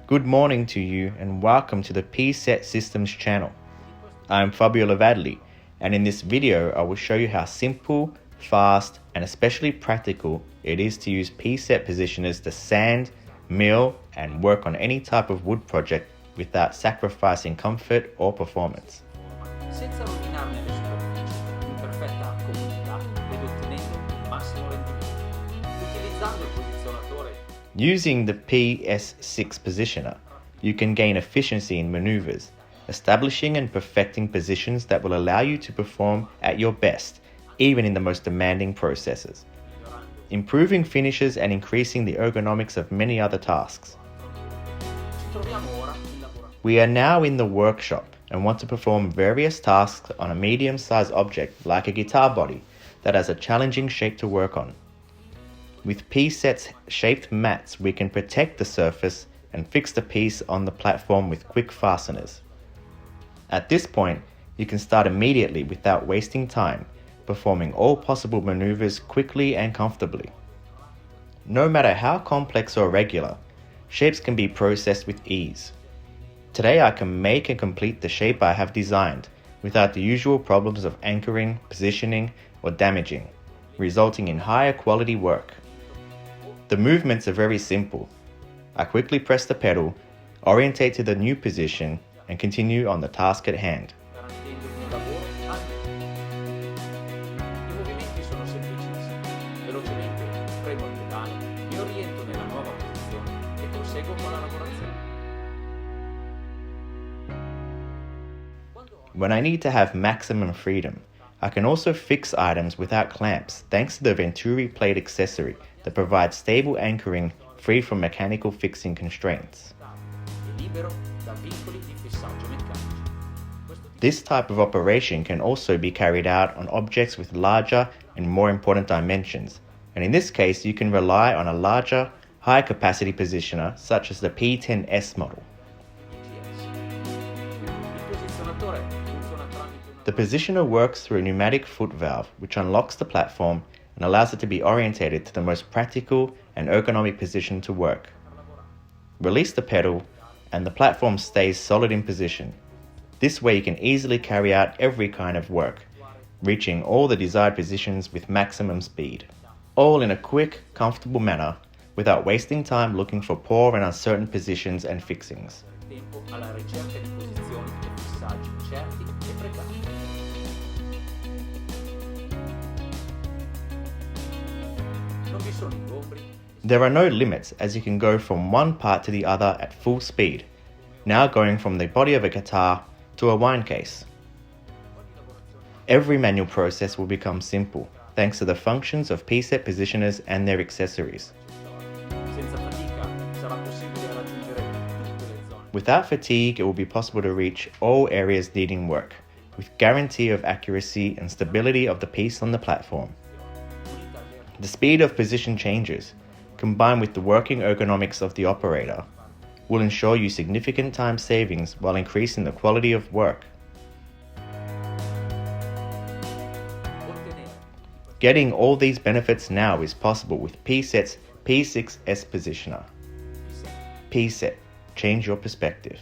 Good morning to you and welcome to the P-Set Systems channel. I'm Fabio Lavadli, and in this video I will show you how simple, fast and especially practical it is to use P-Set positioners to sand, mill and work on any type of wood project without sacrificing comfort or performance. Senza rovinarne le superfici, in perfetta comunità ed ottenendo il massimo rendimento. Utilizzando il posizionatore. Using the PS6 positioner, you can gain efficiency in maneuvers, establishing and perfecting positions that will allow you to perform at your best, even in the most demanding processes, improving finishes and increasing the ergonomics of many other tasks. We are now in the workshop and want to perform various tasks on a medium-sized object like a guitar body that has a challenging shape to work on. With P-Set's shaped mats, we can protect the surface and fix the piece on the platform with quick fasteners. At this point, you can start immediately without wasting time, performing all possible maneuvers quickly and comfortably. No matter how complex or irregular, shapes can be processed with ease. Today I can make and complete the shape I have designed without the usual problems of anchoring, positioning, or damaging, resulting in higher quality work. The movements are very simple. I quickly press the pedal, orientate to the new position, and continue on the task at hand. I movimenti sono semplicissimi. Velocemente premo il pedale, mi oriento nella nuova posizione e proseguo con la lavorazione. When I need to have maximum freedom, I can also fix items without clamps thanks to the Venturi plate accessory that provides stable anchoring free from mechanical fixing constraints. This type of operation can also be carried out on objects with larger and more important dimensions, and in this case you can rely on a larger, high capacity positioner such as the P10S model. The positioner works through a pneumatic foot valve which unlocks the platform and allows it to be orientated to the most practical and ergonomic position to work. Release the pedal and the platform stays solid in position. This way you can easily carry out every kind of work, reaching all the desired positions with maximum speed, all in a quick, comfortable manner without wasting time looking for poor and uncertain positions and fixings. There are no limits as you can go from one part to the other at full speed, now going from the body of a guitar to a wine case. Every manual process will become simple thanks to the functions of P-Set positioners and their accessories. Without fatigue, it will be possible to reach all areas needing work, with guarantee of accuracy and stability of the piece on the platform. The speed of position changes, combined with the working ergonomics of the operator, will ensure you significant time savings while increasing the quality of work. Getting all these benefits now is possible with P-Set's P6S positioner. P-Set, change your perspective.